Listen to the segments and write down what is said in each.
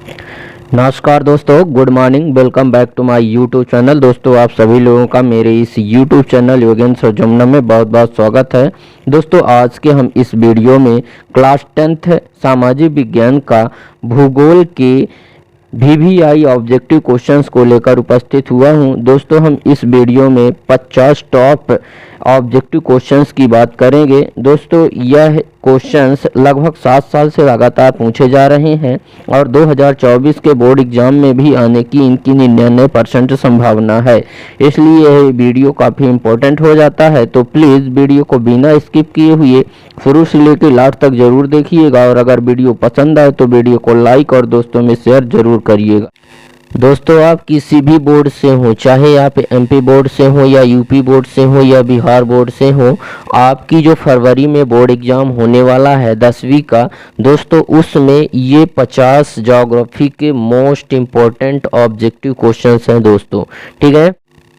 नमस्कार दोस्तों, good morning. Welcome back to my YouTube channel. दोस्तों, आप सभी लोगों का मेरे इस यूट्यूब चैनल योगेंद्र जमुना में बहुत बहुत स्वागत है। दोस्तों, आज के हम इस वीडियो में क्लास 10th सामाजिक विज्ञान का भूगोल के VVI ऑब्जेक्टिव क्वेश्चंस को लेकर उपस्थित हुआ हूं। दोस्तों, हम इस वीडियो में 50 टॉप ऑब्जेक्टिव क्वेश्चंस की बात करेंगे। दोस्तों, यह क्वेश्चंस लगभग 7 साल से लगातार पूछे जा रहे हैं और 2024 के बोर्ड एग्जाम में भी आने की इनकी 99% संभावना है। इसलिए यह वीडियो काफ़ी इम्पोर्टेंट हो जाता है, तो प्लीज़ वीडियो को बिना स्किप किए हुए शुरू से लेकर लास्ट तक जरूर देखिएगा और अगर वीडियो पसंद आए तो वीडियो को लाइक और दोस्तों में शेयर जरूर करिएगा। दोस्तों, आप किसी भी बोर्ड से हो, चाहे आप MP बोर्ड से हो या UP बोर्ड से हो या बिहार बोर्ड से हो, आपकी जो फरवरी में बोर्ड एग्जाम होने वाला है 10वीं का, दोस्तों उसमें ये 50 ज्योग्राफी के मोस्ट इम्पोर्टेंट ऑब्जेक्टिव क्वेश्चंस हैं दोस्तों। ठीक है,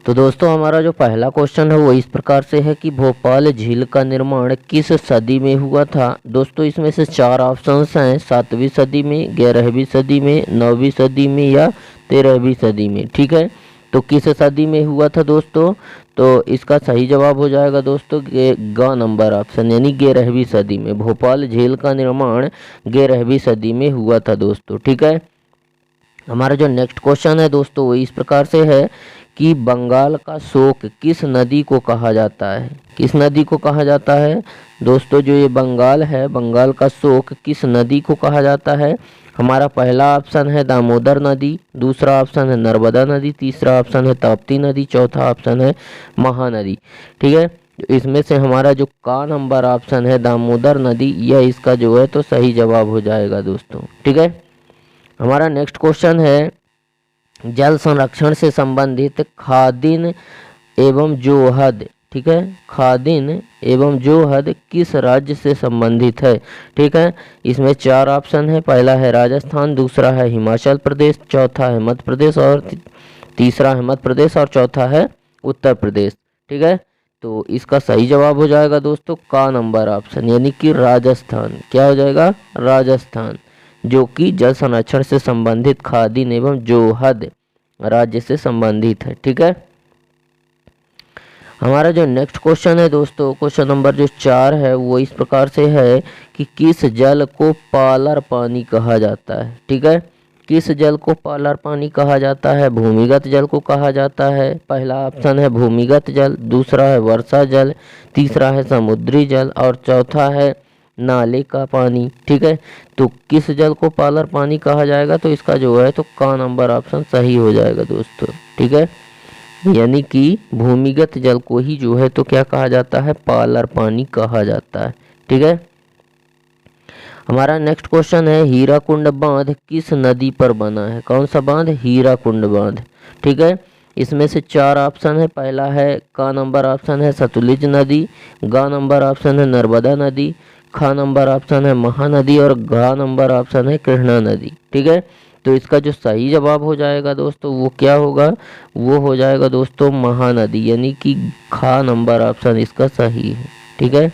तो दोस्तों हमारा जो पहला क्वेश्चन है वो इस प्रकार से है कि भोपाल झील का निर्माण किस सदी में हुआ था। दोस्तों, इसमें से 4 ऑप्शंस हैं, 7वीं सदी में, 11वीं सदी में, 9वीं सदी में या 13वीं सदी में। ठीक है, तो किस सदी में हुआ था दोस्तों? तो इसका सही जवाब हो जाएगा दोस्तों ग नंबर ऑप्शन, यानी 11वीं सदी में। भोपाल झील का निर्माण 11वीं सदी में हुआ था दोस्तों। ठीक है, हमारा जो नेक्स्ट क्वेश्चन है दोस्तों वो इस प्रकार से है कि बंगाल का शोक किस नदी को कहा जाता है। किस नदी को कहा जाता है दोस्तों? जो ये बंगाल है, बंगाल का शोक किस नदी को कहा जाता है? हमारा पहला ऑप्शन है दामोदर नदी, दूसरा ऑप्शन है नर्मदा नदी, तीसरा ऑप्शन है ताप्ती नदी, चौथा ऑप्शन है महानदी। ठीक है, इसमें से हमारा जो का नंबर ऑप्शन है दामोदर नदी, यह इसका जो है तो सही जवाब हो जाएगा दोस्तों। ठीक है, हमारा नेक्स्ट क्वेश्चन है जल संरक्षण से संबंधित खादिन एवं जोहद। ठीक है, खादिन एवं जोहद किस राज्य से संबंधित है? ठीक है, इसमें 4 ऑप्शन है। पहला है राजस्थान, दूसरा है हिमाचल प्रदेश, चौथा है मध्य प्रदेश और तीसरा है मध्य प्रदेश और चौथा है उत्तर प्रदेश। ठीक है, तो इसका सही जवाब हो जाएगा दोस्तों का नंबर ऑप्शन, यानी कि राजस्थान। क्या हो जाएगा? राजस्थान, जो कि जल संरक्षण से संबंधित खादिन एवं जोहद राज्य से संबंधित है। ठीक है, हमारा जो नेक्स्ट क्वेश्चन है दोस्तों, क्वेश्चन नंबर जो 4 है वो इस प्रकार से है कि किस जल को पालर पानी कहा जाता है। ठीक है, किस जल को पालर पानी कहा जाता है? भूमिगत जल को कहा जाता है। पहला ऑप्शन है भूमिगत जल, दूसरा है वर्षा जल, तीसरा है समुद्री जल और चौथा है नाले का पानी। ठीक है, तो किस जल को पालर पानी कहा जाएगा? तो इसका जो है तो का नंबर ऑप्शन सही हो जाएगा दोस्तों। ठीक है, यानी कि भूमिगत जल को ही जो है तो क्या कहा जाता है? पालर पानी कहा जाता है। ठीक है, हमारा नेक्स्ट क्वेश्चन है हीराकुंड बांध किस नदी पर बना है? कौन सा बांध? हीराकुंड बांध। ठीक है, इसमें से 4 ऑप्शन है। पहला है का नंबर ऑप्शन है सतलुज नदी, गा नंबर ऑप्शन है नर्मदा नदी, खा नंबर ऑप्शन है महानदी और घा नंबर ऑप्शन है कृष्णा नदी। ठीक है, तो इसका जो सही जवाब हो जाएगा दोस्तों वो क्या होगा? वो हो जाएगा दोस्तों महानदी, यानी कि खा नंबर ऑप्शन इसका सही है। ठीक है,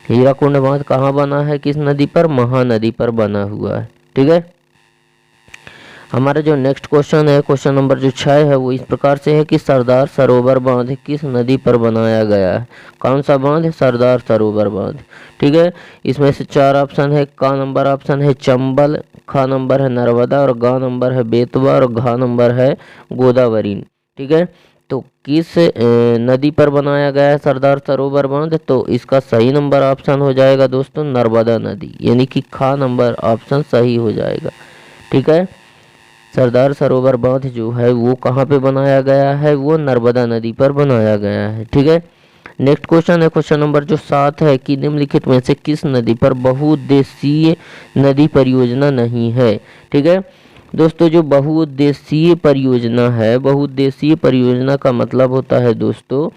हीराकुंड बांध कहाँ बना है? किस नदी पर? महानदी पर बना हुआ है। ठीक है, हमारा जो नेक्स्ट क्वेश्चन है, क्वेश्चन नंबर जो 6 है वो इस प्रकार से है कि सरदार सरोवर बांध किस नदी पर बनाया गया है? कौन सा बांध? सरदार सरोवर बांध। ठीक है, इसमें से 4 ऑप्शन है। का नंबर ऑप्शन है चंबल, खा नंबर है नर्मदा और गा नंबर है बेतवा और घा नंबर है गोदावरी। ठीक है, तो किस नदी पर बनाया गया है सरदार सरोवर बांध? तो इसका सही नंबर ऑप्शन हो जाएगा दोस्तों नर्मदा नदी, यानी कि खा नंबर ऑप्शन सही हो जाएगा। ठीक है, सरदार सरोवर बांध जो है वो कहाँ पे बनाया गया है? वो नर्मदा नदी पर बनाया गया है। ठीक है, नेक्स्ट क्वेश्चन है, क्वेश्चन नंबर जो 7 है कि निम्नलिखित में से किस नदी पर बहुउद्देशीय नदी परियोजना नहीं है? ठीक है दोस्तों, जो बहुउद्देशीय परियोजना है, बहुउद्देशीय परियोजना का मतलब होता है दोस्तों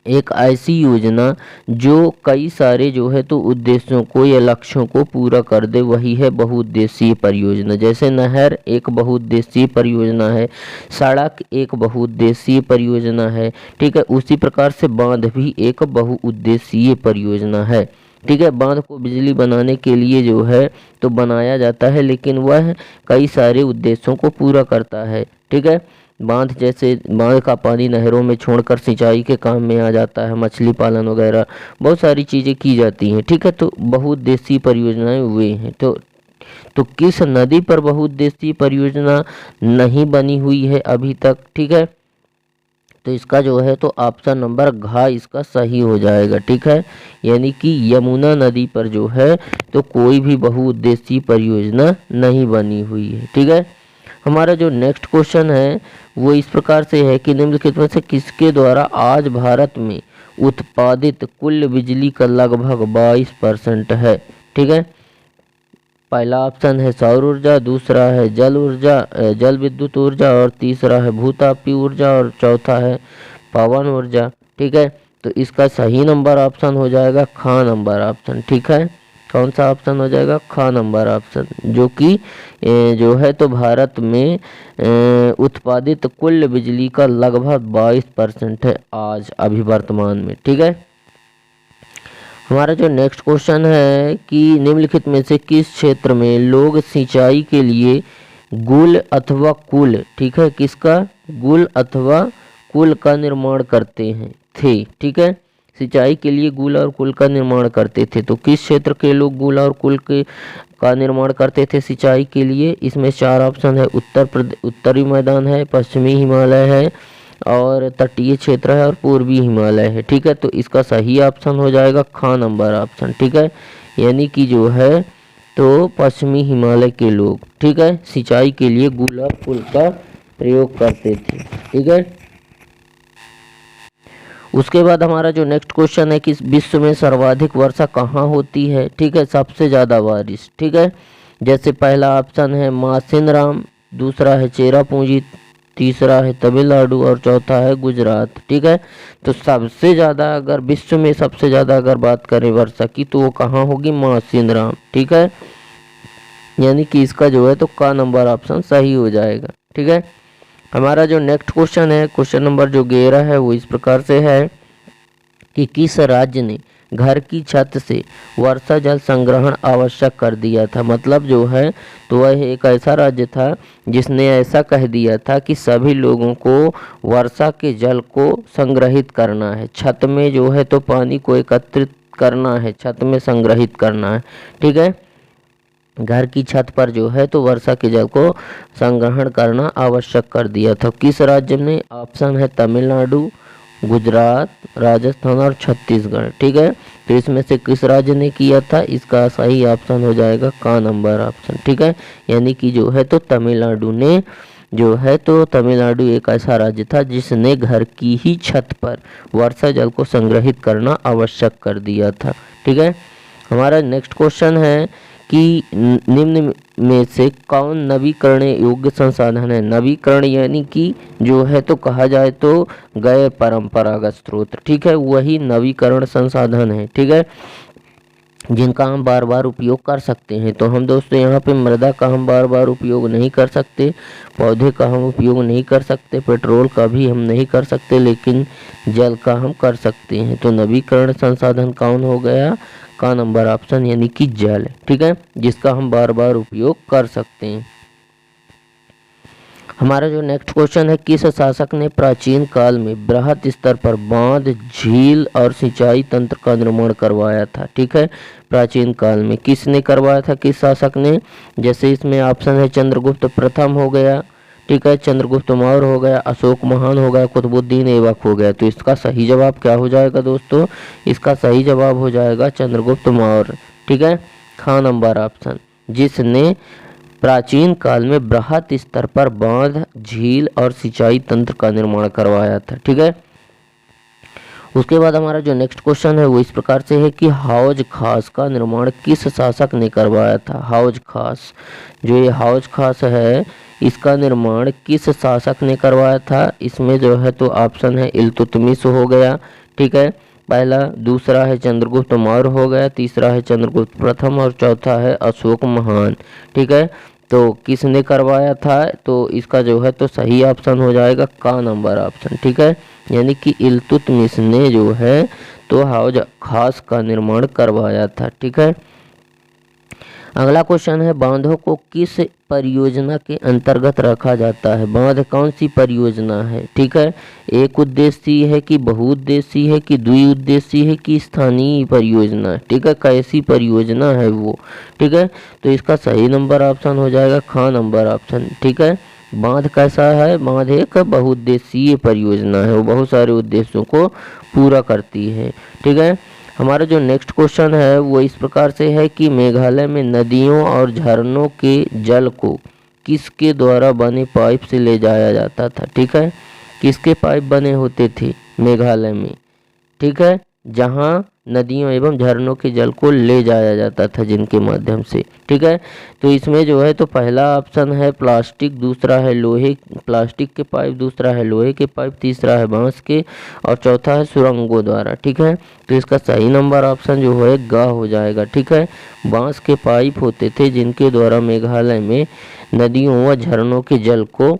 एक ऐसी योजना जो कई सारे जो है तो उद्देश्यों को या लक्ष्यों को पूरा कर दे, वही है बहुउद्देशीय परियोजना। जैसे नहर एक बहुउद्देशीय परियोजना है, सड़क एक बहुउद्देशीय परियोजना है। ठीक है, उसी प्रकार से बांध भी एक बहुउद्देशीय परियोजना है। ठीक है। बांध को बिजली बनाने के लिए जो है तो बनाया जाता है, लेकिन वह कई सारे उद्देश्यों को पूरा करता है। ठीक है। बांध जैसे बांध का पानी नहरों में छोड़कर सिंचाई के काम में आ जाता है, मछली पालन वगैरह बहुत सारी चीज़ें की जाती हैं। ठीक है। तो बहुउद्देशीय परियोजनाएं हुए हैं। तो किस नदी पर बहुउद्देशीय परियोजना नहीं बनी हुई है अभी तक? ठीक है। तो इसका जो है तो ऑप्शन नंबर घ इसका सही हो जाएगा। ठीक है। यानी कि यमुना नदी पर जो है तो कोई भी बहुउद्देशीय परियोजना नहीं बनी हुई है। ठीक है। हमारा जो नेक्स्ट क्वेश्चन है वो इस प्रकार से है कि निम्नलिखित में से किसके द्वारा आज भारत में उत्पादित कुल बिजली का लगभग 22% है? ठीक है। पहला ऑप्शन है सौर ऊर्जा, दूसरा है जल विद्युत ऊर्जा, और तीसरा है भूतापीय ऊर्जा, और चौथा है पवन ऊर्जा। ठीक है। तो इसका सही नंबर ऑप्शन हो जाएगा ख नंबर ऑप्शन। ठीक है। कौन सा ऑप्शन हो जाएगा? ख नंबर ऑप्शन, जो कि जो है तो भारत में उत्पादित कुल बिजली का लगभग 22% है आज अभी वर्तमान में। ठीक है। हमारा जो नेक्स्ट क्वेश्चन है कि निम्नलिखित में से किस क्षेत्र में लोग सिंचाई के लिए गुल अथवा कुल, ठीक है, किसका गुल अथवा कुल का निर्माण करते हैं थे? ठीक है। सिंचाई के लिए गुल और कुल का निर्माण करते थे। तो किस क्षेत्र के लोग गुल और कुल के का निर्माण करते थे सिंचाई के लिए? इसमें 4 ऑप्शन है। उत्तरी मैदान है, पश्चिमी हिमालय है, और तटीय क्षेत्र है, और पूर्वी हिमालय है। ठीक है। तो इसका सही ऑप्शन हो जाएगा ख नंबर ऑप्शन। ठीक है। यानी कि जो है तो पश्चिमी हिमालय के लोग, ठीक है, सिंचाई के लिए गुल और कुल का प्रयोग करते थे। ठीक है। उसके बाद हमारा जो नेक्स्ट क्वेश्चन है कि विश्व में सर्वाधिक वर्षा कहाँ होती है? ठीक है। सबसे ज़्यादा बारिश। ठीक है। जैसे पहला ऑप्शन है मासिनराम, दूसरा है चेरापूंजी, तीसरा है तमिलनाडु, और चौथा है गुजरात। ठीक है। तो सबसे ज़्यादा अगर विश्व में सबसे ज़्यादा अगर बात करें वर्षा की तो वो कहाँ होगी? मासिनराम। ठीक है। यानी कि इसका जो है तो का नंबर ऑप्शन सही हो जाएगा। ठीक है। हमारा जो नेक्स्ट क्वेश्चन है, क्वेश्चन नंबर जो 11 है, वो इस प्रकार से है कि किस राज्य ने घर की छत से वर्षा जल संग्रहण आवश्यक कर दिया था? मतलब जो है तो वह एक ऐसा राज्य था जिसने ऐसा कह दिया था कि सभी लोगों को वर्षा के जल को संग्रहित करना है, छत में जो है तो पानी को एकत्रित करना है, छत में संग्रहित करना है। ठीक है। घर की छत पर जो है तो वर्षा के जल को संग्रहण करना आवश्यक कर दिया था। किस राज्य ने? ऑप्शन है तमिलनाडु, गुजरात, राजस्थान और छत्तीसगढ़। ठीक है। तो इसमें से किस राज्य ने किया था? इसका सही ऑप्शन हो जाएगा का नंबर ऑप्शन। ठीक है। यानी कि जो है तो तमिलनाडु ने जो है तो तमिलनाडु एक ऐसा राज्य था जिसने घर की ही छत पर वर्षा जल को संग्रहित करना आवश्यक कर दिया था। ठीक है। हमारा नेक्स्ट क्वेश्चन है कि निम्न में से कौन नवीकरण योग्य संसाधन है? नवीकरण यानी कि जो है तो कहा जाए तो गैर परंपरागत स्रोत। ठीक है। वही नवीकरण संसाधन है। ठीक है। जिनका हम बार बार उपयोग कर सकते हैं। तो हम दोस्तों यहाँ पे मृदा का हम बार बार उपयोग नहीं कर सकते, पौधे का हम उपयोग नहीं कर सकते, पेट्रोल का भी हम नहीं कर सकते, लेकिन जल का हम कर सकते हैं। तो नवीकरण संसाधन कौन हो गया? का नंबर ऑप्शन, यानी कि जल। ठीक है। जिसका हम बार बार उपयोग कर सकते हैं। हमारा जो नेक्स्ट क्वेश्चन है, किस शासक ने प्राचीन काल में बृहत स्तर पर बांध, झील और सिंचाई तंत्र का निर्माण करवाया था? ठीक है। प्राचीन काल में किसने करवाया था? किस शासक ने? जैसे इसमें ऑप्शन है चंद्रगुप्त प्रथम हो गया, ठीक है, चंद्रगुप्त मौर्य हो गया, अशोक महान हो गया, कुतुबुद्दीन ऐबक हो गया। तो इसका सही जवाब क्या हो जाएगा दोस्तों? इसका सही जवाब हो जाएगा चंद्रगुप्त मौर्य। ठीक है। ख नंबर ऑप्शन, जिसने प्राचीन काल में बृहत स्तर पर बांध, झील और सिंचाई तंत्र का निर्माण करवाया था। ठीक है। उसके बाद हमारा जो नेक्स्ट क्वेश्चन है वो इस प्रकार से है कि हौज खास का निर्माण किस शासक ने करवाया था? हौज खास, जो ये हौज खास है इसका निर्माण किस शासक ने करवाया था? इसमें जो है तो ऑप्शन है इल्तुतमिश हो गया, ठीक है, पहला, दूसरा है चंद्रगुप्त मौर्य हो गया, तीसरा है चंद्रगुप्त प्रथम और चौथा है अशोक महान। ठीक है। तो किसने करवाया था? तो इसका जो है तो सही ऑप्शन हो जाएगा का नंबर ऑप्शन। ठीक है। यानी कि इल्तुतमिश ने जो है स्टो हाउस खास का निर्माण करवाया था। ठीक है, अगला क्वेश्चन है बांधों को किस परियोजना के अंतर्गत रखा जाता है। बांध कौन सी परियोजना है। ठीक है, एक उद्देशीय है कि बहुउद्देशीय है कि द्विउद्देशीय है कि स्थानीय परियोजना है। ठीक है, कैसी परियोजना है वो। ठीक है, तो इसका सही नंबर ऑप्शन हो जाएगा ख नंबर ऑप्शन। ठीक है, बांध कैसा है, बांध एक बहुउद्देशीय परियोजना है, वो बहुत सारे उद्देश्यों को पूरा करती है। ठीक है, हमारा जो नेक्स्ट क्वेश्चन है वो इस प्रकार से है कि मेघालय में नदियों और झरनों के जल को किसके द्वारा बने पाइप से ले जाया जाता था। ठीक है, किसके पाइप बने होते थे मेघालय में। ठीक है, जहाँ नदियों एवं झरनों के जल को ले जाया जाता था जिनके माध्यम से। ठीक है, तो इसमें जो है तो पहला ऑप्शन है प्लास्टिक, दूसरा है लोहे प्लास्टिक के पाइप, दूसरा है लोहे के पाइप, तीसरा है बांस के और चौथा है सुरंगों द्वारा। ठीक है, तो इसका सही नंबर ऑप्शन जो है ग हो जाएगा। ठीक है, बांस के पाइप होते थे जिनके द्वारा मेघालय में नदियों व झरनों के जल को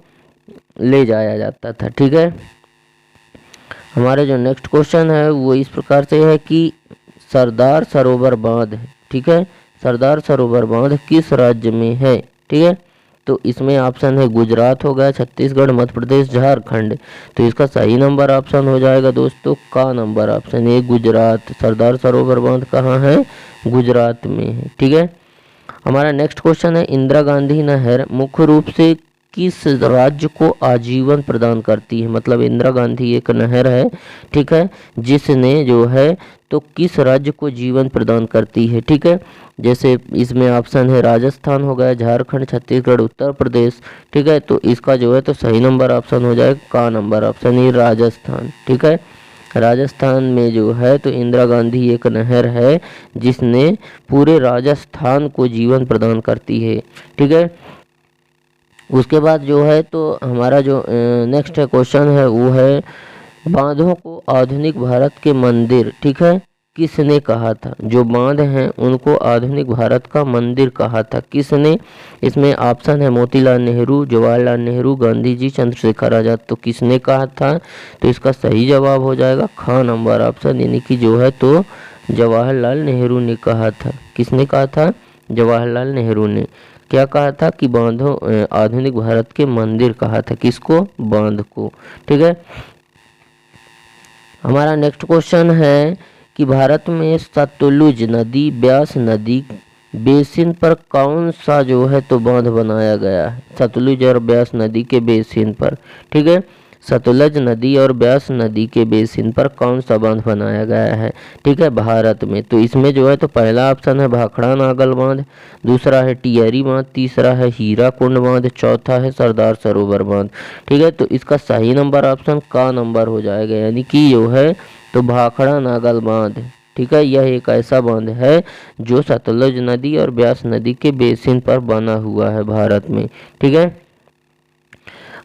ले जाया जाता था। ठीक है, हमारा जो नेक्स्ट क्वेश्चन है वो इस प्रकार से है कि सरदार सरोवर बांध है। ठीक है, सरदार सरोवर बांध किस राज्य में है। ठीक है, तो इसमें ऑप्शन है गुजरात हो गया, छत्तीसगढ़, मध्य प्रदेश, झारखंड। तो इसका सही नंबर ऑप्शन हो जाएगा दोस्तों का number option A Gujarat. Sardar Sarovar बांध कहाँ है, गुजरात में है। ठीक है, हमारा नेक्स्ट क्वेश्चन है इंदिरा गांधी नहर मुख्य रूप से किस राज्य को आजीवन प्रदान करती है। मतलब इंदिरा गांधी एक नहर है। ठीक है, जिसने जो है तो किस राज्य को जीवन प्रदान करती है। ठीक है, जैसे इसमें ऑप्शन है राजस्थान हो गया, झारखंड, छत्तीसगढ़, उत्तर प्रदेश। ठीक है, तो इसका जो है तो सही नंबर ऑप्शन हो जाएगा का नंबर ऑप्शन ये राजस्थान। ठीक है, राजस्थान में जो है तो इंदिरा गांधी एक नहर है जिसने पूरे राजस्थान को जीवन प्रदान करती है। ठीक है, उसके बाद जो है तो हमारा जो नेक्स्ट क्वेश्चन है वो है बांधों को आधुनिक भारत के मंदिर। ठीक है, किसने कहा था। जो बांध हैं उनको आधुनिक भारत का मंदिर कहा था, किसने। इसमें ऑप्शन है मोतीलाल नेहरू, जवाहरलाल नेहरू, गांधी जी, चंद्रशेखर आजाद। तो किसने कहा था, तो इसका सही जवाब हो जाएगा ख नंबर ऑप्शन, यानी कि जो है तो जवाहरलाल नेहरू ने कहा था। किसने कहा था, जवाहरलाल नेहरू ने क्या कहा था कि बांधों आधुनिक भारत के मंदिर कहा था, किसको, बांध को। ठीक है, हमारा नेक्स्ट क्वेश्चन है कि भारत में सतलुज नदी, ब्यास नदी बेसिन पर कौन सा जो है तो बांध बनाया गया है। सतलुज और ब्यास नदी के बेसिन पर। ठीक है, सतलुज नदी और ब्यास नदी के बेसिन पर कौन सा बांध बनाया गया है। ठीक है, भारत में। तो इसमें जो है तो पहला ऑप्शन है भाखड़ा नागल बांध, दूसरा है टिहरी बांध, तीसरा है हीराकुंड बांध, चौथा है सरदार सरोवर बांध। ठीक है, तो इसका सही नंबर ऑप्शन का नंबर हो जाएगा, यानी कि जो है तो भाखड़ा नागल बांध। ठीक है, यह एक ऐसा बांध है जो सतलुज नदी और ब्यास नदी के बेसिन पर बना हुआ है भारत में। ठीक है,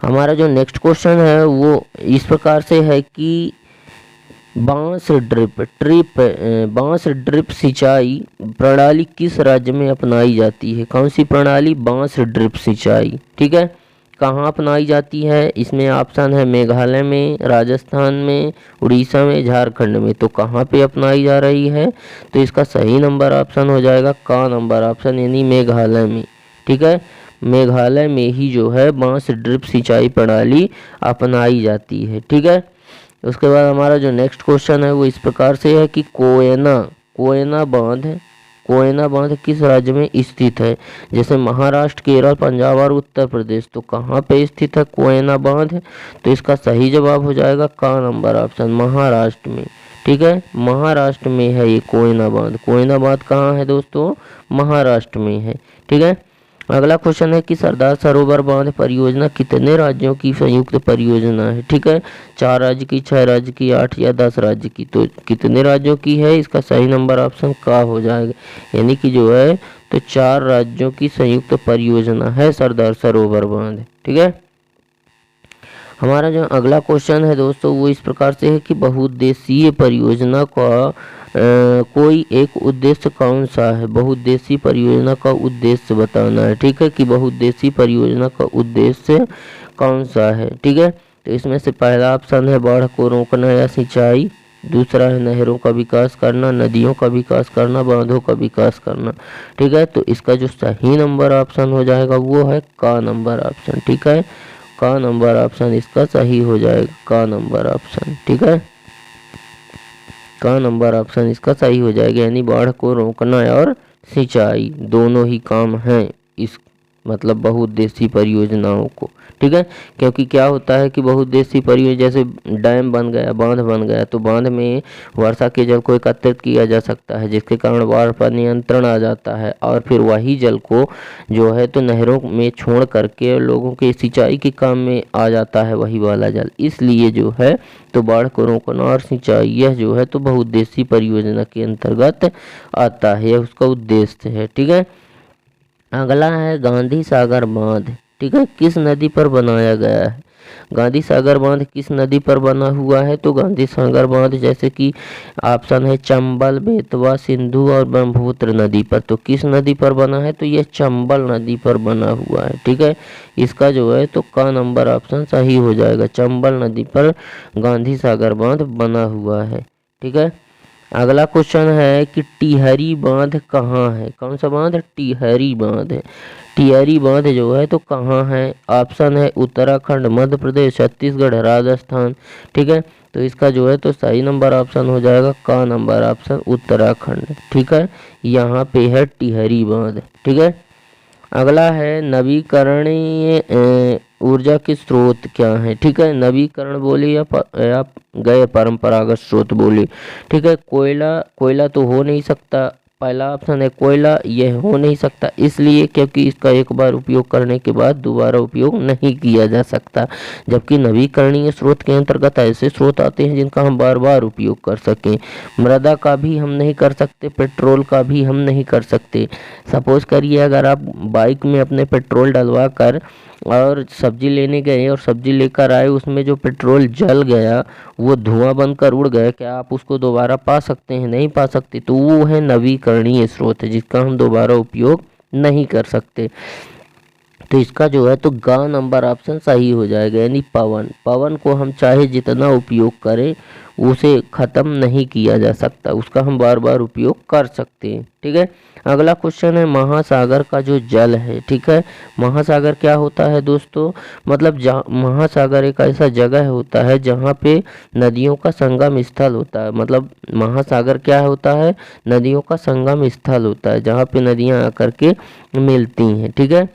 हमारा जो नेक्स्ट क्वेश्चन है वो इस प्रकार से है कि बांस ड्रिप सिंचाई प्रणाली किस राज्य में अपनाई जाती है। कौन सी प्रणाली, बांस ड्रिप सिंचाई। ठीक है, कहाँ अपनाई जाती है। इसमें ऑप्शन है मेघालय में, राजस्थान में, उड़ीसा में, झारखंड में। तो कहाँ पे अपनाई जा रही है, तो इसका सही नंबर ऑप्शन हो जाएगा का नंबर ऑप्शन, यानी मेघालय में। ठीक है, मेघालय में ही जो है बांस ड्रिप सिंचाई प्रणाली अपनाई जाती है। ठीक है, उसके बाद हमारा जो नेक्स्ट क्वेश्चन है वो इस प्रकार से है कि कोयना बांध किस राज्य में स्थित है। जैसे महाराष्ट्र, केरल, पंजाब और उत्तर प्रदेश। तो कहाँ पे स्थित है कोयना बांध, तो इसका सही जवाब हो जाएगा का नंबर ऑप्शन, महाराष्ट्र में। ठीक है, महाराष्ट्र में है ये कोयना बांध। कोयना बांध कहाँ है दोस्तों, महाराष्ट्र में है। ठीक है, अगला क्वेश्चन है कि सरदार सरोवर बांध परियोजना कितने राज्यों की संयुक्त परियोजना है। ठीक है, 4 राज्य की, 6 राज्य की, 8 या 10 राज्य की। तो कितने राज्यों की है, इसका सही नंबर ऑप्शन का हो जाएगा, यानी कि जो है तो 4 राज्यों की संयुक्त परियोजना है सरदार सरोवर बांध। ठीक है, हमारा जो अगला क्वेश्चन है दोस्तों वो इस प्रकार से है कि बहुउद्देशीय परियोजना का कोई एक उद्देश्य कौन सा है। बहुउद्देशीय परियोजना का उद्देश्य बताना है। ठीक है, कि बहुउद्देशीय परियोजना का उद्देश्य कौन सा है। ठीक है, तो इसमें से पहला ऑप्शन है बाढ़ को रोकना या सिंचाई, दूसरा है नहरों का विकास करना, नदियों का विकास करना, बांधों का विकास करना। ठीक है, तो इसका जो सही नंबर ऑप्शन हो जाएगा वो है का नंबर ऑप्शन। ठीक है, का नंबर ऑप्शन इसका सही हो जाएगा, का नंबर ऑप्शन। ठीक है, का नंबर ऑप्शन इसका सही हो जाएगा, यानी बाढ़ को रोकना और सिंचाई दोनों ही काम हैं इस मतलब बहुउद्देशीय परियोजनाओं को। ठीक है, क्योंकि क्या होता है कि बहुउद्देशीय परियोजना जैसे डैम बन गया, बांध बन गया, तो बांध में वर्षा के जल को एकत्रित किया जा सकता है, जिसके कारण बाढ़ पर नियंत्रण आ जाता है, और फिर वही जल को जो है तो नहरों में छोड़ करके लोगों के सिंचाई के काम में आ जाता है वही वाला जल। इसलिए जो है तो बाढ़ को रोकना और सिंचाई यह जो है तो बहुउद्देशीय परियोजना के अंतर्गत आता है, यह उसका उद्देश्य है। ठीक है, अगला है गांधी सागर बांध। ठीक है, किस नदी पर बनाया गया है? गांधी सागर बांध किस नदी पर बना हुआ है? तो गांधी सागर बांध जैसे कि ऑप्शन है चंबल, बेतवा, सिंधु और ब्रह्मपुत्र नदी पर। तो किस नदी पर बना है? तो यह चंबल नदी पर बना हुआ है। ठीक है, इसका जो है तो का नंबर ऑप्शन सही हो जाएगा, चंबल नदी पर गांधी सागर बांध बना हुआ है। ठीक है, अगला क्वेश्चन है कि टिहरी बांध कहाँ है? कौन सा बांध? टिहरी बांध है। टिहरी बांध जो है तो कहाँ है? ऑप्शन है उत्तराखंड, मध्य प्रदेश, छत्तीसगढ़, राजस्थान। ठीक है, तो इसका जो है तो सही नंबर ऑप्शन हो जाएगा का नंबर ऑप्शन उत्तराखंड। ठीक है, यहाँ पे है टिहरी बांध। ठीक है, अगला है नवीकरणीय ऊर्जा के स्रोत क्या है? ठीक है, नवीकरण बोले या गए परंपरागत स्रोत बोले। ठीक है, कोयला तो हो नहीं सकता, पहला ऑप्शन है कोयला, यह हो नहीं सकता इसलिए क्योंकि इसका एक बार उपयोग करने के बाद दोबारा उपयोग नहीं किया जा सकता, जबकि नवीकरणीय स्रोत के अंतर्गत ऐसे स्रोत आते हैं जिनका हम बार बार उपयोग कर सकें। मृदा का भी हम नहीं कर सकते, पेट्रोल का भी हम नहीं कर सकते। सपोज करिए अगर आप बाइक में अपने पेट्रोल डलवा कर और सब्जी लेने गए और सब्जी लेकर आए, उसमें जो पेट्रोल जल गया वो धुआं बनकर उड़ गया, क्या आप उसको दोबारा पा सकते हैं? नहीं पा सकते। तो वो है नवीकरणीय स्रोत है जिसका हम दोबारा उपयोग नहीं कर सकते। तो इसका जो है तो गा नंबर ऑप्शन सही हो जाएगा, यानी पवन। पवन को हम चाहे जितना उपयोग करें उसे ख़त्म नहीं किया जा सकता, उसका हम बार बार उपयोग कर सकते हैं। ठीक है, अगला क्वेश्चन है महासागर का जो जल है। ठीक है, महासागर क्या होता है दोस्तों? मतलब महासागर एक ऐसा जगह होता है जहाँ पे नदियों का संगम स्थल होता है। मतलब महासागर क्या होता है? नदियों का संगम स्थल होता है जहाँ पे नदियाँ आकर के मिलती हैं। ठीक है,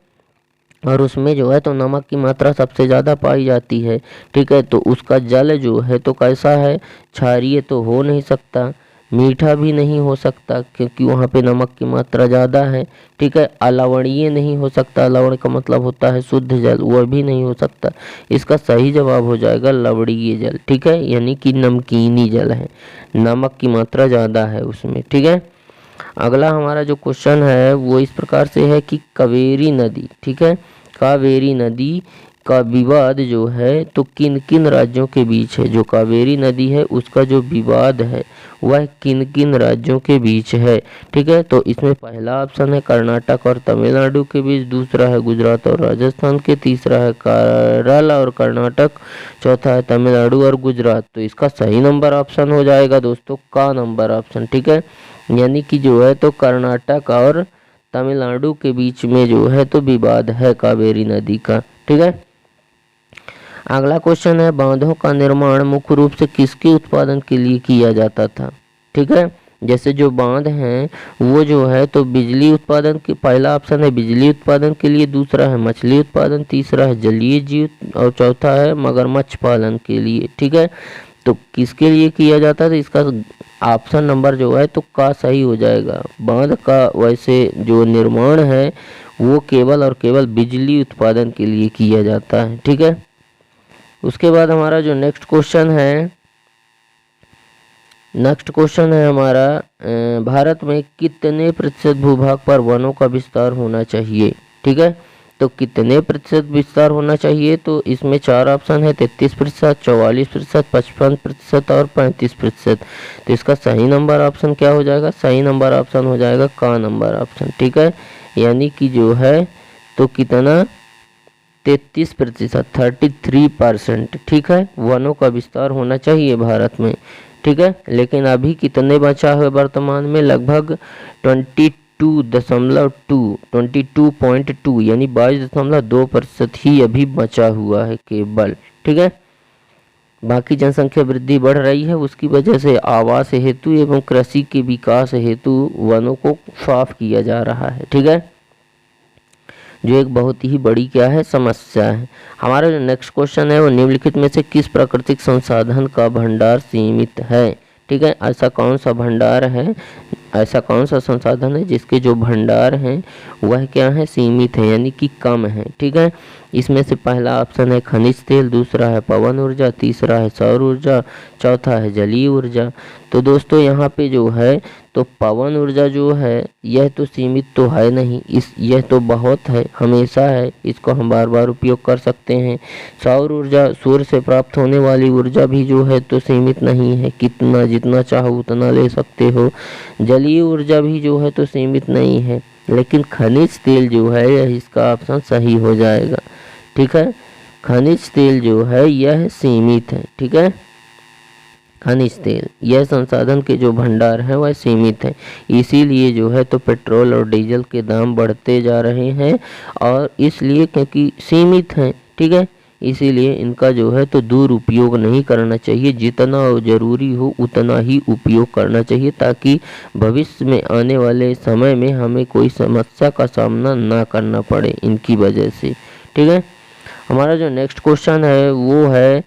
और उसमें जो है तो नमक की मात्रा सबसे ज़्यादा पाई जाती है। ठीक है, तो उसका जल जो है तो कैसा है? क्षारीय तो हो नहीं सकता, मीठा भी नहीं हो सकता क्योंकि वहाँ पे नमक की मात्रा ज़्यादा है। ठीक है, अलवणीय नहीं हो सकता, अलवण का मतलब होता है शुद्ध जल, वह भी नहीं हो सकता। इसका सही जवाब हो जाएगा लवणीय जल। ठीक है, यानी कि नमकीनी जल है, नमक की मात्रा ज़्यादा है उसमें। ठीक है, अगला हमारा जो क्वेश्चन है वो इस प्रकार से है कि कावेरी नदी। ठीक है, कावेरी नदी का विवाद जो है तो किन किन राज्यों के बीच है? जो कावेरी नदी है उसका जो विवाद है वह किन किन राज्यों के बीच है? ठीक है, तो इसमें पहला ऑप्शन है कर्नाटक और तमिलनाडु के बीच, दूसरा है गुजरात और राजस्थान के, तीसरा है केरल और कर्नाटक, चौथा है तमिलनाडु और गुजरात। तो इसका सही नंबर ऑप्शन हो जाएगा दोस्तों का नंबर ऑप्शन। ठीक है, यानी कि जो है तो कर्नाटक और तमिलनाडु के बीच में जो है तो विवाद है कावेरी नदी का। ठीक है, अगला क्वेश्चन है बांधों का निर्माण मुख्य रूप से किसके उत्पादन के लिए किया जाता था? ठीक है, जैसे जो बांध हैं वो जो है तो बिजली उत्पादन के, पहला ऑप्शन है बिजली उत्पादन के लिए, दूसरा है मछली उत्पादन, तीसरा है जलीय जीव और चौथा है मगरमच्छ पालन के लिए। ठीक है, तो किसके लिए किया जाता था? इसका ऑप्शन नंबर जो है तो का सही हो जाएगा। बांध का वैसे जो निर्माण है वो केवल और केवल बिजली उत्पादन के लिए किया जाता है। ठीक है, उसके बाद हमारा जो नेक्स्ट क्वेश्चन है हमारा भारत में कितने प्रतिशत भूभाग पर वनों का विस्तार होना चाहिए? ठीक है, तो कितने प्रतिशत विस्तार होना चाहिए? तो इसमें चार ऑप्शन है, 33%, 44%, 55% और 35%। तो इसका सही नंबर ऑप्शन क्या हो जाएगा? सही नंबर ऑप्शन हो जाएगा का नंबर ऑप्शन। ठीक है, यानी कि जो है तो कितना 33%, 33%। ठीक है, वनों का विस्तार होना चाहिए भारत में ठीक है। लेकिन अभी कितने बचा है वर्तमान में? लगभग 22.2 यानी 22.2% ही अभी बचा हुआ है केवल, ठीक है। बाकी जनसंख्या वृद्धि बढ़ रही है, उसकी वजह से आवास हेतु एवं कृषि के विकास हेतु वनों को साफ किया जा रहा है, ठीक है, जो एक बहुत ही बड़ी क्या है, समस्या है। हमारा जो नेक्स्ट क्वेश्चन है वो निम्नलिखित में से किस प्राकृतिक संसाधन का भंडार सीमित है, ठीक है। ऐसा कौन सा भंडार है, ऐसा कौन सा संसाधन है जिसके जो भंडार हैं वह क्या है, सीमित है, यानी कि कम है, ठीक है। इसमें से पहला ऑप्शन है खनिज तेल, दूसरा है पवन ऊर्जा, तीसरा है सौर ऊर्जा, चौथा है जलीय ऊर्जा। तो दोस्तों यहाँ पे जो है तो पवन ऊर्जा जो है यह तो सीमित तो है नहीं, यह तो बहुत है, हमेशा है, इसको हम बार बार उपयोग कर सकते हैं। सौर ऊर्जा, सूर्य से प्राप्त होने वाली ऊर्जा भी जो है तो सीमित नहीं है, कितना जितना चाहो उतना ले सकते हो। जलीय ऊर्जा भी जो है तो सीमित नहीं है, लेकिन खनिज तेल जो है यह इसका ऑप्शन सही हो जाएगा, ठीक है। खनिज तेल जो है यह सीमित है, ठीक है। खनिज तेल, यह संसाधन के जो भंडार हैं वह सीमित है, इसीलिए जो है तो पेट्रोल और डीजल के दाम बढ़ते जा रहे हैं, और इसलिए क्योंकि सीमित हैं, ठीक है, इसीलिए इनका जो है तो दुरुपयोग नहीं करना चाहिए, जितना ज़रूरी हो उतना ही उपयोग करना चाहिए, ताकि भविष्य में आने वाले समय में हमें कोई समस्या का सामना ना करना पड़े इनकी वजह से, ठीक है। हमारा जो नेक्स्ट क्वेश्चन है वो है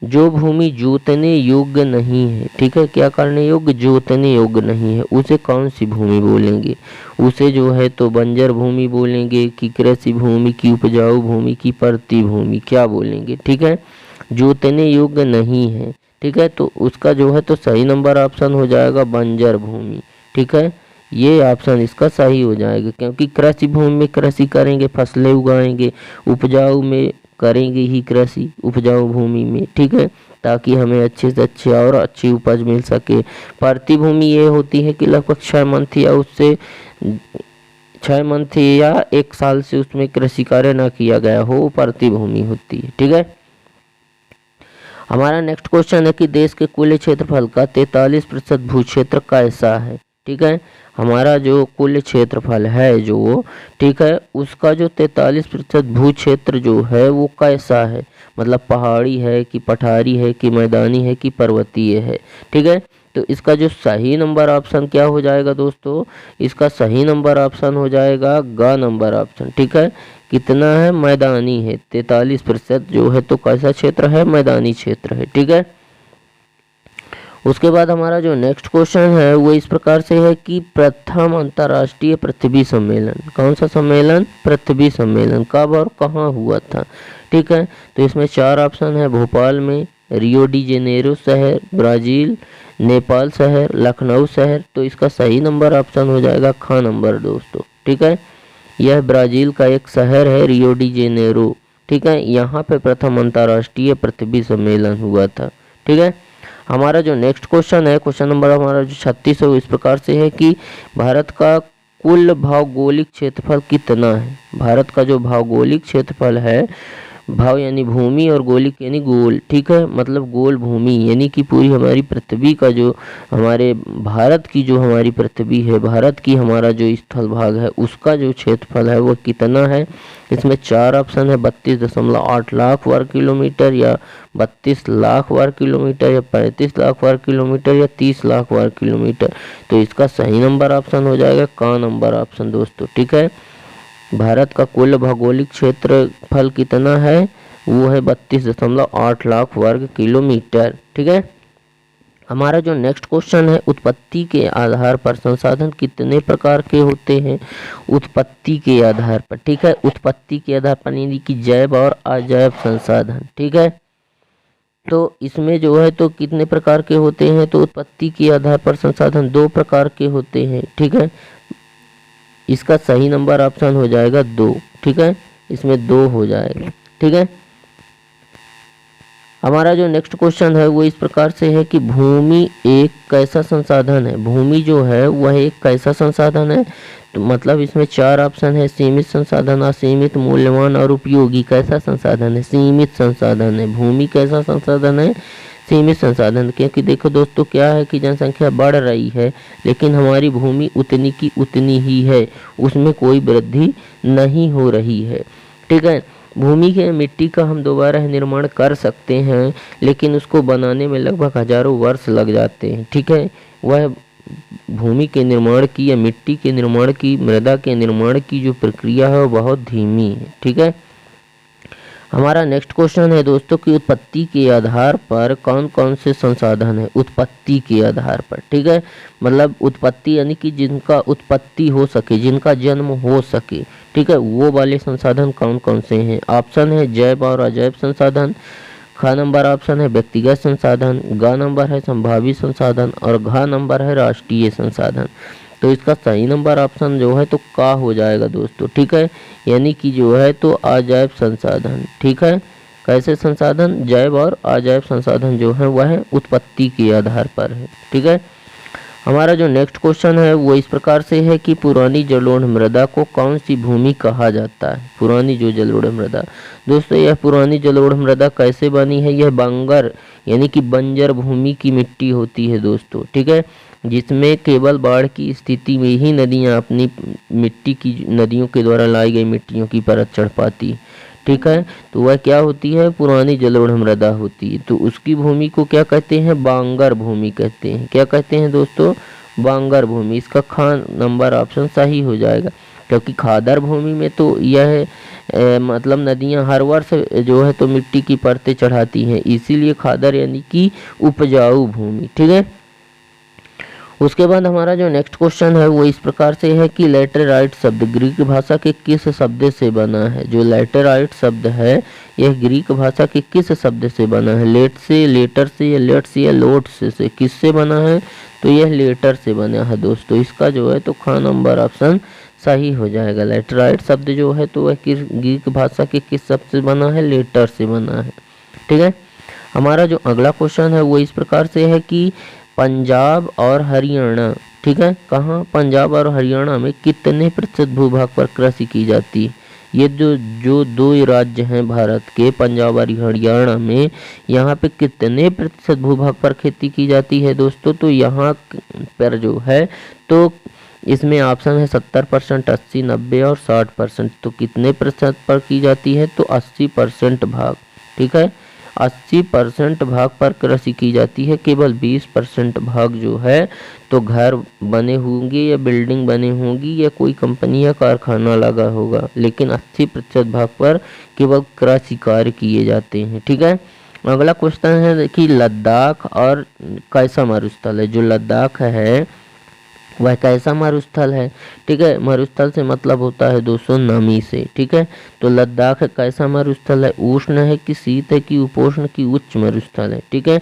जो भूमि जोतने योग्य नहीं है, ठीक है, क्या करने योग्य, जोतने योग्य नहीं है, उसे कौन सी भूमि बोलेंगे? उसे जो है तो बंजर भूमि बोलेंगे कि कृषि भूमि की, उपजाऊ भूमि की, परती भूमि, क्या बोलेंगे, ठीक है। जोतने योग्य नहीं है, ठीक है, तो उसका जो है तो सही नंबर ऑप्शन हो जाएगा बंजर भूमि, ठीक है। ये ऑप्शन इसका सही हो जाएगा, क्योंकि कृषि भूमि में कृषि करेंगे, फसलें उगाएंगे, उपजाऊ में करेंगे ही कृषि, उपजाऊ भूमि में, ठीक है, ताकि हमें अच्छे से अच्छे और अच्छी उपज मिल सके। परती भूमि ये होती है कि लगभग 6 मंथ या उससे 6 मंथ या 1 साल से उसमें कृषि कार्य ना किया गया हो, परती भूमि होती है, ठीक है। हमारा नेक्स्ट क्वेश्चन है कि देश के कुल क्षेत्रफल का 43% भू क्षेत्र कैसा है, ठीक है। हमारा जो कुल क्षेत्रफल है जो, ठीक है, उसका जो 43% भू क्षेत्र जो है वो कैसा है, मतलब पहाड़ी है कि पठारी है कि मैदानी है कि पर्वतीय है, ठीक है। तो इसका जो सही नंबर ऑप्शन क्या हो जाएगा दोस्तों, इसका सही नंबर ऑप्शन हो जाएगा ग नंबर ऑप्शन, ठीक है। कितना है, मैदानी है, 43% जो है तो कैसा क्षेत्र है, मैदानी क्षेत्र है, ठीक है। उसके बाद हमारा जो नेक्स्ट क्वेश्चन है वो इस प्रकार से है कि प्रथम अंतर्राष्ट्रीय पृथ्वी सम्मेलन, कौन सा सम्मेलन, पृथ्वी सम्मेलन, कब और कहाँ हुआ था, ठीक है। तो इसमें 4 ऑप्शन है, भोपाल में, रियो डी जेनेरो शहर ब्राज़ील, नेपाल शहर, लखनऊ शहर। तो इसका सही नंबर ऑप्शन हो जाएगा ख नंबर दोस्तों, ठीक है। यह ब्राज़ील का एक शहर है रियो डी जेनेरो, ठीक है, यहाँ पे प्रथम अंतर्राष्ट्रीय पृथ्वी सम्मेलन हुआ था, ठीक है। हमारा जो नेक्स्ट क्वेश्चन है, क्वेश्चन नंबर हमारा जो 36 है वो इस प्रकार से है कि भारत का कुल भौगोलिक क्षेत्रफल कितना है। भारत का जो भौगोलिक क्षेत्रफल है, भाव यानी भूमि और गोलिक यानी गोल, ठीक है, मतलब गोल भूमि, यानी कि पूरी हमारी पृथ्वी का जो, हमारे भारत की जो हमारी पृथ्वी है, भारत की हमारा जो स्थल भाग है उसका जो क्षेत्रफल है वो कितना है। इसमें 4 ऑप्शन है, 32.8 लाख वर्ग किलोमीटर, या 32 लाख वर्ग किलोमीटर, या 35 लाख वर्ग किलोमीटर, या 30 लाख वर्ग किलोमीटर। तो इसका सही नंबर ऑप्शन हो जाएगा क नंबर ऑप्शन दोस्तों, ठीक है। भारत का कुल भौगोलिक क्षेत्रफल कितना है, वो है 32.8 लाख वर्ग किलोमीटर, ठीक है। हमारा जो नेक्स्ट क्वेश्चन है, उत्पत्ति के आधार पर संसाधन कितने प्रकार के होते हैं। उत्पत्ति के आधार पर, ठीक है, उत्पत्ति के आधार पर यानी कि जैव और अजैव संसाधन, ठीक है। तो इसमें जो है तो कितने प्रकार के होते हैं, तो उत्पत्ति के आधार पर संसाधन 2 प्रकार के होते हैं, ठीक है। इसका सही नंबर ऑप्शन हो जाएगा 2, ठीक है, इसमें 2 हो जाएगा, ठीक है। हमारा जो नेक्स्ट क्वेश्चन है वो इस प्रकार से है कि भूमि एक कैसा संसाधन है। भूमि जो है वह एक कैसा संसाधन है, तो मतलब इसमें 4 ऑप्शन है, सीमित संसाधन, असीमित, मूल्यवान और उपयोगी। कैसा संसाधन है, सीमित संसाधन है। भूमि कैसा संसाधन है, सीमित संसाधन, क्योंकि देखो दोस्तों क्या है कि जनसंख्या बढ़ रही है लेकिन हमारी भूमि उतनी की उतनी ही है, उसमें कोई वृद्धि नहीं हो रही है। ठीक है, भूमि के मिट्टी का हम दोबारा निर्माण कर सकते हैं लेकिन उसको बनाने में लगभग हजारों वर्ष लग जाते हैं। ठीक है, वह भूमि के निर्माण की या मिट्टी के निर्माण की, मृदा के निर्माण की जो प्रक्रिया है वो बहुत धीमी है। ठीक है, हमारा नेक्स्ट क्वेश्चन है दोस्तों कि उत्पत्ति के आधार पर कौन कौन से संसाधन है। उत्पत्ति के आधार पर, ठीक है, मतलब उत्पत्ति यानी कि जिनका उत्पत्ति हो सके, जिनका जन्म हो सके, ठीक है, वो वाले संसाधन कौन कौन से हैं। ऑप्शन है जैव और अजैव संसाधन, ख नंबर ऑप्शन है व्यक्तिगत संसाधन, ग नंबर है संभावित संसाधन और घ नंबर है राष्ट्रीय संसाधन। तो इसका सही नंबर ऑप्शन जो है तो का हो जाएगा दोस्तों। ठीक है, यानी कि जो है तो अजैव संसाधन। ठीक है, कैसे संसाधन, जैव और अजैव संसाधन जो है वह उत्पत्ति के आधार पर है। ठीक है, हमारा जो नेक्स्ट क्वेश्चन है वो इस प्रकार से है कि पुरानी जलोढ़ मृदा को कौन सी भूमि कहा जाता है। पुरानी जो जलोढ़ मृदा, दोस्तों यह पुरानी जलोढ़ मृदा कैसे बनी है, यह बंगर यानी कि बंजर भूमि की मिट्टी होती है दोस्तों। ठीक है, जिसमें केवल बाढ़ की स्थिति में ही नदियां अपनी मिट्टी की, नदियों के द्वारा लाई गई मिट्टियों की परत चढ़ पाती। ठीक है, तो वह क्या होती है, पुरानी जलोढ़ मृदा होती है। तो उसकी भूमि को क्या कहते हैं, बांगर भूमि कहते हैं। क्या कहते हैं दोस्तों, बांगर भूमि। इसका खान नंबर ऑप्शन सही हो जाएगा, क्योंकि खादर भूमि में तो यह मतलब नदियां हर वर्ष जो है तो मिट्टी की परतें चढ़ाती हैं, इसीलिए खादर यानी कि उपजाऊ भूमि। ठीक है, उसके बाद हमारा जो नेक्स्ट क्वेश्चन है वो इस प्रकार से है कि लैटेराइट शब्द ग्रीक भाषा के किस शब्द से बना है। जो लैटेराइट शब्द है यह ग्रीक भाषा के किस शब्द से बना है। लेट से, लेटर से, या लेट से, या लोट से किससे बना है, तो यह लेटर से बना है दोस्तों। इसका जो है तो ख नंबर ऑप्शन सही हो जाएगा। लैटेराइट शब्द जो है तो वह ग्रीक भाषा के किस शब्द से बना है, लेटर से बना है। ठीक है, हमारा जो अगला क्वेश्चन है वो इस प्रकार से है कि पंजाब और हरियाणा, ठीक है, कहाँ, पंजाब और हरियाणा में कितने प्रतिशत भूभाग पर कृषि की जाती है। ये जो दो राज्य हैं भारत के, पंजाब और हरियाणा में, यहाँ पे कितने प्रतिशत भूभाग पर खेती की जाती है दोस्तों। तो यहाँ पर जो है तो इसमें ऑप्शन है 70%, 80, 90 और 60%। तो कितने प्रतिशत पर की जाती है, तो 80% भाग। ठीक है, 80% भाग पर कृषि की जाती है। केवल 20% भाग जो है तो घर बने होंगे या बिल्डिंग बने होंगी या कोई कंपनी या कारखाना लगा होगा, लेकिन 80% भाग पर केवल कृषि कार्य किए जाते हैं। ठीक है, अगला क्वेश्चन है कि लद्दाख और कैसा मरुस्थल है। जो लद्दाख है वह कैसा मरुस्थल है। ठीक है, मरुस्थल से मतलब होता है दोस्तों नमी से। ठीक है, तो लद्दाख कैसा मरुस्थल है, उष्ण है कि शीत है कि उपोष्ण की उच्च मरुस्थल है। ठीक है,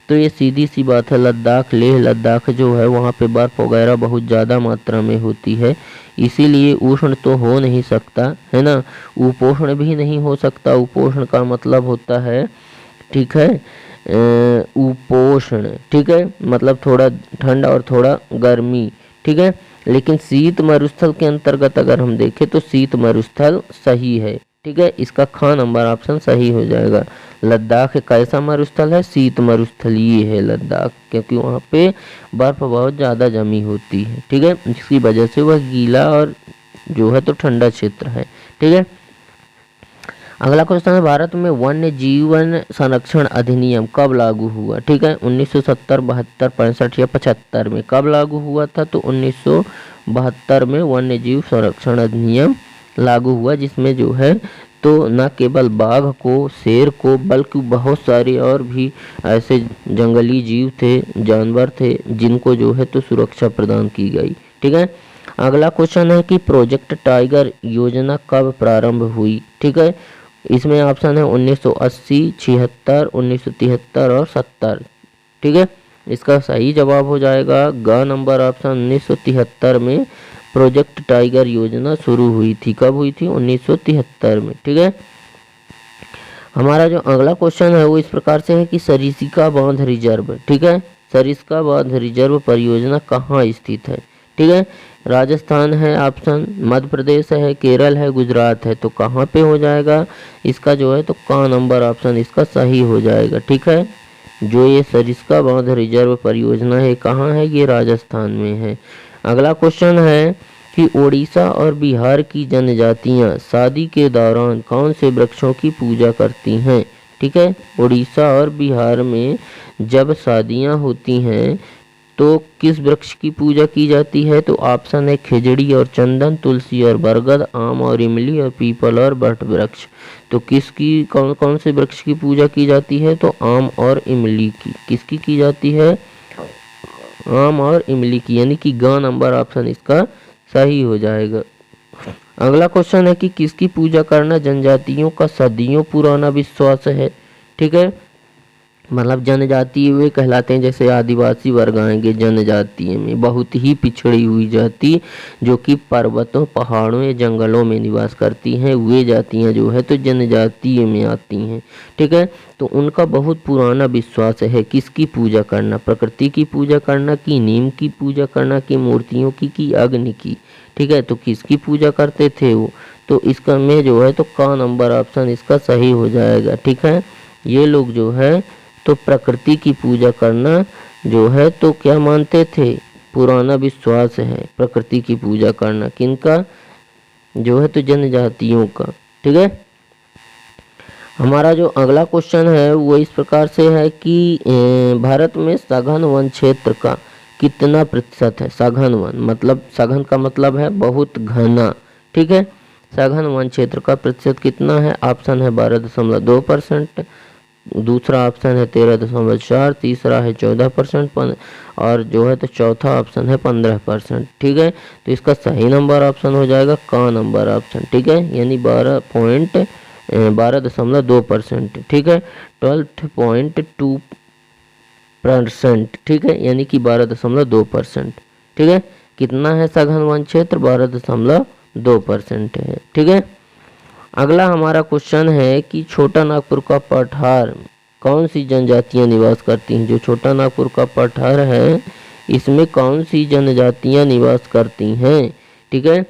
तो ये सीधी सी बात है, लद्दाख, लेह लद्दाख जो है वहाँ पे बर्फ वगैरह बहुत ज़्यादा मात्रा में होती है, इसीलिए उष्ण तो हो नहीं सकता है ना, उपोष्ण भी नहीं हो सकता। उपोष्ण का मतलब होता है, ठीक है, उपोष्ण, ठीक है, मतलब थोड़ा ठंड और थोड़ा गर्मी। ठीक है, लेकिन शीत मरुस्थल के अंतर्गत अगर हम देखें तो शीत मरुस्थल सही है। ठीक है, इसका ख नंबर ऑप्शन सही हो जाएगा। लद्दाख कैसा मरुस्थल है, शीत मरुस्थलीय है लद्दाख, क्योंकि वहाँ पे बर्फ बहुत ज़्यादा जमी होती है। ठीक है, जिसकी वजह से वह गीला और जो है तो ठंडा क्षेत्र है। ठीक है, अगला क्वेश्चन है भारत में वन्य जीवन संरक्षण अधिनियम कब लागू हुआ। ठीक है, 1970, 72, 65 या 75 में कब लागू हुआ था, तो 1972 में वन्य जीव संरक्षण अधिनियम लागू हुआ, जिसमें जो है तो न केवल बाघ को, शेर को, बल्कि बहुत सारे और भी ऐसे जंगली जीव थे, जानवर थे, जिनको जो है तो सुरक्षा प्रदान की गई। ठीक है, अगला क्वेश्चन है कि प्रोजेक्ट टाइगर योजना कब प्रारंभ हुई। ठीक है, इसमें ऑप्शन है 1980, 76, 1973 और 70। ठीक है, इसका सही जवाब हो जाएगा ग नंबर ऑप्शन। 1973 में प्रोजेक्ट टाइगर योजना शुरू हुई थी। कब हुई थी, 1973 में। ठीक है, हमारा जो अगला क्वेश्चन है वो इस प्रकार से है कि सरिस्का बांध रिजर्व, ठीक है, सरिस्का बांध रिजर्व परियोजना कहाँ स्थित है। ठीक है, राजस्थान है ऑप्शन, मध्य प्रदेश है, केरल है, गुजरात है। तो कहाँ पे हो जाएगा, इसका जो है तो का नंबर ऑप्शन इसका सही हो जाएगा। ठीक है, जो ये सरिस्का बांध रिजर्व परियोजना है कहाँ है, ये राजस्थान में है। अगला क्वेश्चन है कि ओडिशा और बिहार की जनजातियां शादी के दौरान कौन से वृक्षों की पूजा करती हैं। ठीक है, ओडिशा और बिहार में जब शादियां होती हैं तो किस वृक्ष की पूजा की जाती है, तो ऑप्शन है खिजड़ी और चंदन, तुलसी और बरगद, आम और इमली और पीपल और बट वृक्ष। तो किसकी कौन कौन से वृक्ष की पूजा की जाती है, तो आम और इमली की। किसकी की जाती है, आम और इमली की, यानी कि ग नंबर ऑप्शन इसका सही हो जाएगा। अगला क्वेश्चन है कि किसकी पूजा करना जनजातियों का सदियों पुराना विश्वास है। ठीक है, मतलब जनजातीय वे कहलाते हैं, जैसे आदिवासी वर्ग आएंगे जनजातीय में, बहुत ही पिछड़ी हुई जाति जो कि पर्वतों पहाड़ों या जंगलों में निवास करती हैं, वे जातियां जो है तो जनजातीय में आती हैं। ठीक है, तो उनका बहुत पुराना विश्वास है किसकी पूजा करना, प्रकृति की पूजा करना, कि नीम की पूजा करना, कि मूर्तियों की अग्नि की। ठीक है, तो किसकी पूजा करते थे वो, तो इसका में जो है तो का नंबर ऑप्शन इसका सही हो जाएगा। ठीक है, ये लोग जो है तो प्रकृति की पूजा करना जो है तो क्या मानते थे, पुराना विश्वास है प्रकृति की पूजा करना, किनका, जो है तो जनजातियों का। ठीक है, हमारा जो अगला क्वेश्चन है वो इस प्रकार से है कि भारत में सघन वन क्षेत्र का कितना प्रतिशत है। सघन वन मतलब, सघन का मतलब है बहुत घना। ठीक है, सघन वन क्षेत्र का प्रतिशत कितना है, ऑप्शन है 12.2%, दूसरा ऑप्शन है 13.4, तीसरा है 14% और जो है तो चौथा ऑप्शन है 15%। ठीक है, तो इसका सही नंबर ऑप्शन हो जाएगा का नंबर ऑप्शन। ठीक है, यानी 12.2%। ठीक है, 12.2%। ठीक है, यानी कि 12.2%। ठीक है, कितना है सघन वन क्षेत्र, 12.2% है। ठीक है, अगला हमारा क्वेश्चन है कि छोटा नागपुर का पठार कौन सी जनजातियां निवास करती हैं। जो छोटा नागपुर का पठार है इसमें कौन सी जनजातियां निवास करती हैं। ठीक है,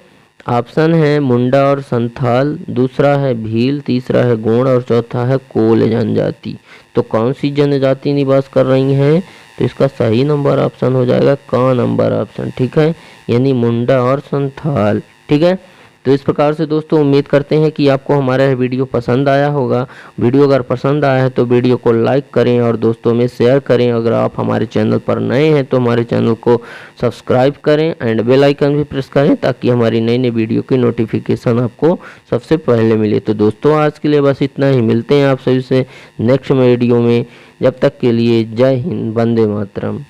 ऑप्शन है मुंडा और संथाल, दूसरा है भील, तीसरा है गोंड और चौथा है कोल जनजाति। तो कौन सी जनजाति निवास कर रही हैं, तो इसका सही नंबर ऑप्शन हो जाएगा का नंबर ऑप्शन। ठीक है, यानी मुंडा और संथाल। ठीक है, तो इस प्रकार से दोस्तों उम्मीद करते हैं कि आपको हमारा यह वीडियो पसंद आया होगा। वीडियो अगर पसंद आया है तो वीडियो को लाइक करें और दोस्तों में शेयर करें। अगर आप हमारे चैनल पर नए हैं तो हमारे चैनल को सब्सक्राइब करें एंड बेल आइकन भी प्रेस करें ताकि हमारी नई नई वीडियो की नोटिफिकेशन आपको सबसे पहले मिले। तो दोस्तों आज के लिए बस इतना ही, मिलते हैं आप सभी से नेक्स्ट वीडियो में। जब तक के लिए जय हिंद, वंदे मातरम।